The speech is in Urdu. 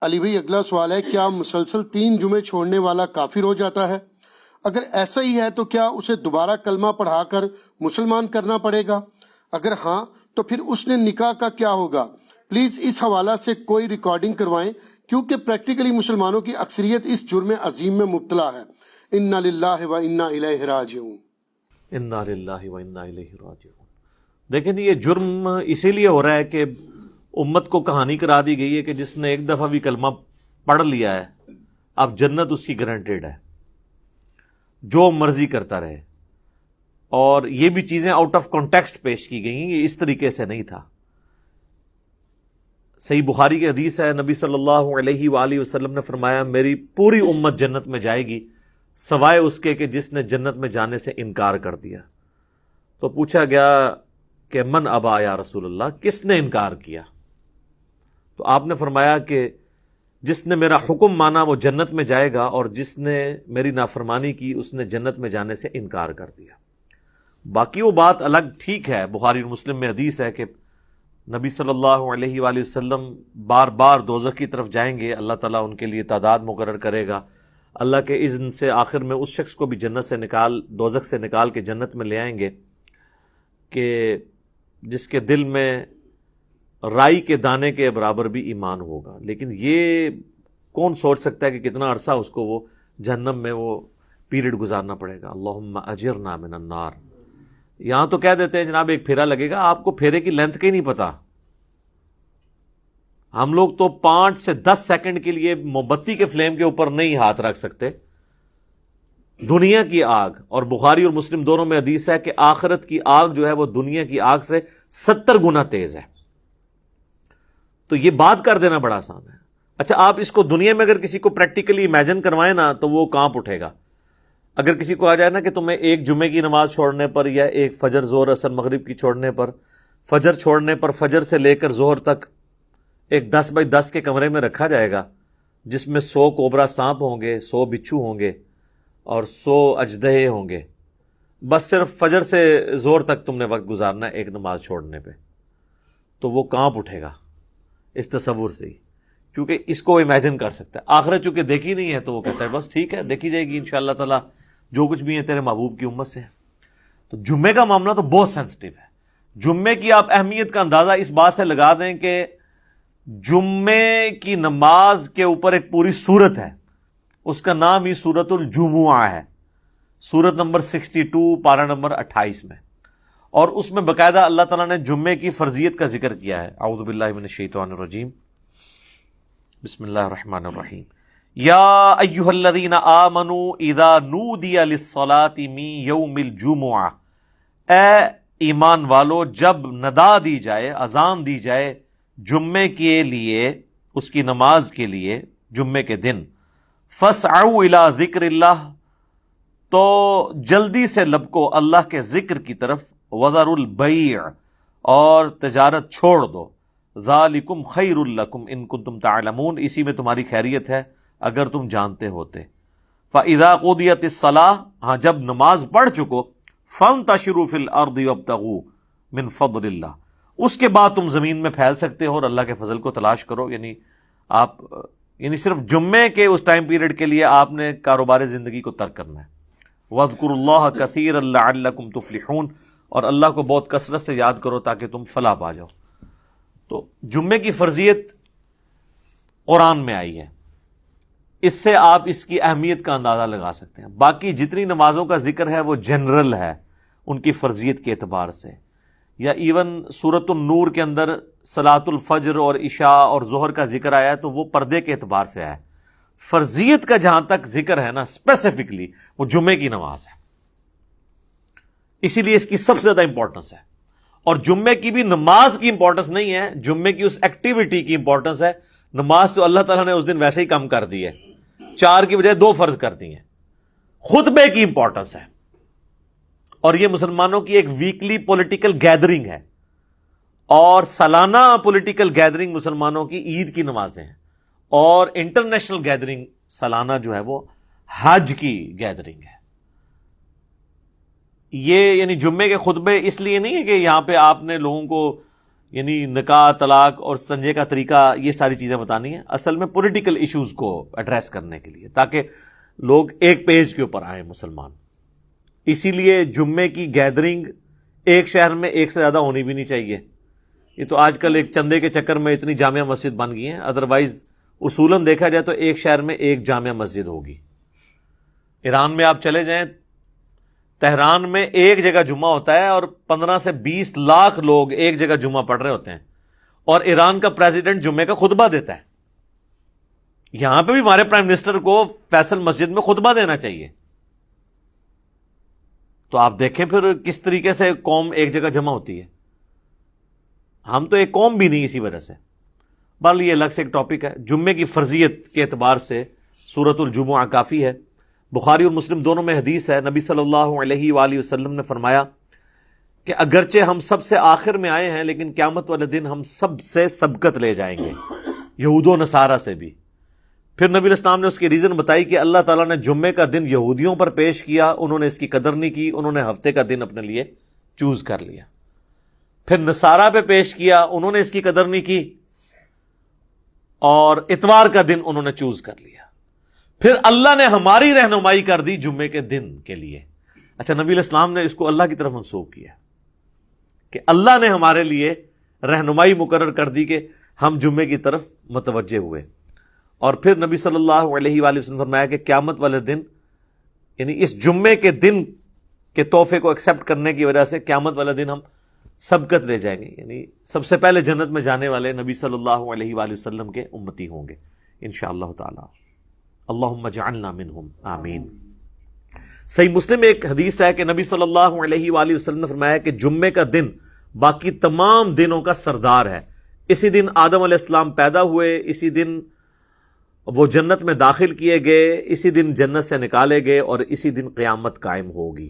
علی بھائی اگلا سوال ہے، کیا مسلسل 3 جمعے چھوڑنے والا کافر ہو جاتا ہے؟ اگر ایسا ہی ہے تو کیا اسے دوبارہ کلمہ پڑھا کر مسلمان کرنا پڑے گا؟ اگر ہاں تو پھر اس نے نکاح کا کیا ہوگا؟ پلیز اس حوالہ سے کوئی ریکارڈنگ کروائیں، کیونکہ پریکٹیکلی مسلمانوں کی اکثریت اس جرم عظیم میں مبتلا ہے۔ انا للہ و انا الیہ راجعون۔ انا للہ و انا الیہ راجعون۔ دیکھیں یہ جرم اسی لیے ہو رہا ہے کہ امت کو کہانی کرا دی گئی ہے کہ جس نے ایک دفعہ بھی کلمہ پڑھ لیا ہے اب جنت اس کی گارنٹیڈ ہے، جو مرضی کرتا رہے۔ اور یہ بھی چیزیں آؤٹ آف کانٹیکسٹ پیش کی گئی ہیں، یہ اس طریقے سے نہیں تھا۔ صحیح بخاری کی حدیث ہے، نبی صلی اللہ علیہ وآلہ وسلم نے فرمایا میری پوری امت جنت میں جائے گی سوائے اس کے کہ جس نے جنت میں جانے سے انکار کر دیا۔ تو پوچھا گیا کہ من ابا یا رسول اللہ، کس نے انکار کیا؟ تو آپ نے فرمایا کہ جس نے میرا حکم مانا وہ جنت میں جائے گا، اور جس نے میری نافرمانی کی اس نے جنت میں جانے سے انکار کر دیا۔ باقی وہ بات الگ ٹھیک ہے، بخاری اور مسلم میں حدیث ہے کہ نبی صلی اللہ علیہ وآلہ وسلم بار بار دوزخ کی طرف جائیں گے، اللہ تعالیٰ ان کے لیے تعداد مقرر کرے گا، اللہ کے اذن سے آخر میں اس شخص کو بھی جنت سے دوزخ سے نکال کے جنت میں لے آئیں گے کہ جس کے دل میں رائی کے دانے کے برابر بھی ایمان ہوگا۔ لیکن یہ کون سوچ سکتا ہے کہ کتنا عرصہ اس کو وہ جہنم میں وہ پیریڈ گزارنا پڑے گا۔ اللہم اجرنا من النار۔ یہاں تو کہہ دیتے ہیں جناب ایک پھیرا لگے گا، آپ کو پھیرے کی لینتھ کا ہی نہیں پتا۔ ہم لوگ تو 5 سے 10 سیکنڈ کے لیے موم بتی کے فلیم کے اوپر نہیں ہاتھ رکھ سکتے۔ دنیا کی آگ، اور بخاری اور مسلم دونوں میں حدیث ہے کہ آخرت کی آگ جو ہے وہ دنیا کی آگ سے 70 گنا تیز ہے۔ تو یہ بات کر دینا بڑا آسان ہے۔ اچھا آپ اس کو دنیا میں اگر کسی کو پریکٹیکلی امیجن کروائیں نا تو وہ کانپ اٹھے گا۔ اگر کسی کو آ جائے نا کہ تمہیں ایک جمعے کی نماز چھوڑنے پر، یا ایک فجر ظہر اثر مغرب کی چھوڑنے پر، فجر چھوڑنے پر فجر سے لے کر ظہر تک ایک 10 بائی 10 کے کمرے میں رکھا جائے گا جس میں 100 کوبرا سانپ ہوں گے، 100 بچھو ہوں گے اور 100 اژدہے ہوں گے، بس صرف فجر سے ظہر تک تم نے وقت گزارنا ہے ایک نماز چھوڑنے پہ، تو وہ کانپ اٹھے گا اس تصور سے ہی، کیونکہ اس کو امیجن کر سکتا ہے۔ آخرت چونکہ دیکھی نہیں ہے تو وہ کہتا ہے بس ٹھیک ہے دیکھی جائے گی انشاءاللہ تعالی، جو کچھ بھی ہے تیرے محبوب کی امت سے۔ تو جمعے کا معاملہ تو بہت سینسٹیو ہے۔ جمعے کی آپ اہمیت کا اندازہ اس بات سے لگا دیں کہ جمعے کی نماز کے اوپر ایک پوری سورت ہے، اس کا نام ہی سورۃ الجمعہ ہے، سورت نمبر 62 پارہ نمبر 28 میں، اور اس میں باقاعدہ اللہ تعالیٰ نے جمعے کی فرضیت کا ذکر کیا ہے۔ اعوذ باللہ من الشیطان الرجیم، بسم اللہ الرحمن الرحیم۔ یا ایہا الذین آمنوا اذا نودی للصلاۃ من یوم الجمعہ، اے ایمان والو جب ندا دی جائے، اذان دی جائے جمعے کے لیے، اس کی نماز کے لیے جمعے کے دن، فاسعوا الی ذکر اللہ، تو جلدی سے لبکو اللہ کے ذکر کی طرف، وذروا البیع، اور تجارت چھوڑ دو، ذالکم خیر لکم ان کنتم تعلمون، اسی میں تمہاری خیریت ہے اگر تم جانتے ہوتے۔ فاذا قضیت الصلاۃ، ہاں جب نماز پڑھ چکو، فانتشروا فی الارض وابتغوا من فضل اللہ، اس کے بعد تم زمین میں پھیل سکتے ہو اور اللہ کے فضل کو تلاش کرو۔ یعنی صرف جمعے کے اس ٹائم پیریڈ کے لیے آپ نے کاروبار زندگی کو ترک کرنا ہے۔ وَاذْكُرُوا اللَّهَ كَثِيرًا لَعَلَّكُمْ تُفْلِحُونَ، اور اللہ کو بہت کثرت سے یاد کرو تاکہ تم فلاح پا جاؤ۔ تو جمعے کی فرضیت قرآن میں آئی ہے، اس سے آپ اس کی اہمیت کا اندازہ لگا سکتے ہیں۔ باقی جتنی نمازوں کا ذکر ہے وہ جنرل ہے ان کی فرضیت کے اعتبار سے، یا ایون سورۃ النور کے اندر صلاۃ الفجر اور عشاء اور ظہر کا ذکر آیا ہے تو وہ پردے کے اعتبار سے آیا ہے۔ فرضیت کا جہاں تک ذکر ہے نا اسپیسیفکلی وہ جمعے کی نماز ہے، اسی لیے اس کی سب سے زیادہ امپورٹنس ہے۔ اور جمعے کی بھی نماز کی امپورٹنس نہیں ہے، جمعے کی اس ایکٹیویٹی کی امپورٹنس ہے۔ نماز تو اللہ تعالیٰ نے اس دن ویسے ہی کم کر دی ہے، 4 کی بجائے 2 فرض کر دی ہیں۔ خطبے کی امپورٹنس ہے، اور یہ مسلمانوں کی ایک ویکلی پولیٹیکل گیدرنگ ہے، اور سالانہ پولیٹیکل گیدرنگ مسلمانوں کی عید کی نمازیں ہیں، اور انٹرنیشنل گیدرنگ سالانہ جو ہے وہ حج کی گیدرنگ ہے۔ یہ یعنی جمعے کے خطبے اس لیے نہیں ہے کہ یہاں پہ آپ نے لوگوں کو یعنی نکاح، طلاق اور سنجے کا طریقہ، یہ ساری چیزیں بتانی ہیں اصل میں پولیٹیکل ایشوز کو ایڈریس کرنے کے لیے، تاکہ لوگ ایک پیج کے اوپر آئیں مسلمان۔ اسی لیے جمعے کی گیدرنگ ایک شہر میں ایک سے زیادہ ہونی بھی نہیں چاہیے۔ یہ تو آج کل ایک چندے کے چکر میں اتنی جامع مسجد بن گئی ہیں، ادروائز اصولاً دیکھا جائے تو ایک شہر میں ایک جامع مسجد ہوگی۔ ایران میں آپ چلے جائیں، تہران میں ایک جگہ جمعہ ہوتا ہے اور 15 سے 20 لاکھ لوگ ایک جگہ جمعہ پڑھ رہے ہوتے ہیں، اور ایران کا پریزیڈنٹ جمعے کا خطبہ دیتا ہے۔ یہاں پہ بھی ہمارے پرائم منسٹر کو فیصل مسجد میں خطبہ دینا چاہیے۔ تو آپ دیکھیں پھر کس طریقے سے قوم ایک جگہ جمع ہوتی ہے۔ ہم تو ایک قوم بھی نہیں اسی وجہ سے۔ بہرحال یہ الگ سے ایک ٹاپک ہے۔ جمعے کی فرضیت کے اعتبار سے سورۃ الجمعہ کافی ہے۔ بخاری اور مسلم دونوں میں حدیث ہے، نبی صلی اللہ علیہ وآلہ وسلم نے فرمایا کہ اگرچہ ہم سب سے آخر میں آئے ہیں لیکن قیامت والے دن ہم سب سے سبقت لے جائیں گے، یہود و نصارہ سے بھی۔ پھر نبی علیہ السلام نے اس کی ریزن بتائی کہ اللہ تعالیٰ نے جمعے کا دن یہودیوں پر پیش کیا، انہوں نے اس کی قدر نہیں کی، انہوں نے ہفتے کا دن اپنے لیے چوز کر لیا۔ پھر نصارہ پہ پیش کیا، انہوں نے اس کی قدر نہیں کی، اور اتوار کا دن انہوں نے چوز کر لیا۔ پھر اللہ نے ہماری رہنمائی کر دی جمعے کے دن کے لیے۔ اچھا، نبی علیہ السلام نے اس کو اللہ کی طرف منسوب کیا کہ اللہ نے ہمارے لیے رہنمائی مقرر کر دی کہ ہم جمعے کی طرف متوجہ ہوئے۔ اور پھر نبی صلی اللہ علیہ وآلہ وسلم نے فرمایا کہ قیامت والے دن، یعنی اس جمعے کے دن کے تحفے کو ایکسیپٹ کرنے کی وجہ سے قیامت والے دن ہم سبقت لے جائیں گے، یعنی سب سے پہلے جنت میں جانے والے نبی صلی اللہ علیہ وآلہ وسلم کے امتی ہوں گے انشاءاللہ تعالی۔ اللہم اجعلنا منہم، آمین۔ صحیح مسلم میں ایک حدیث ہے کہ نبی صلی اللہ علیہ وآلہ وسلم نے فرمایا کہ جمعے کا دن باقی تمام دنوں کا سردار ہے۔ اسی دن آدم علیہ السلام پیدا ہوئے، اسی دن وہ جنت میں داخل کیے گئے، اسی دن جنت سے نکالے گئے، اور اسی دن قیامت قائم ہوگی۔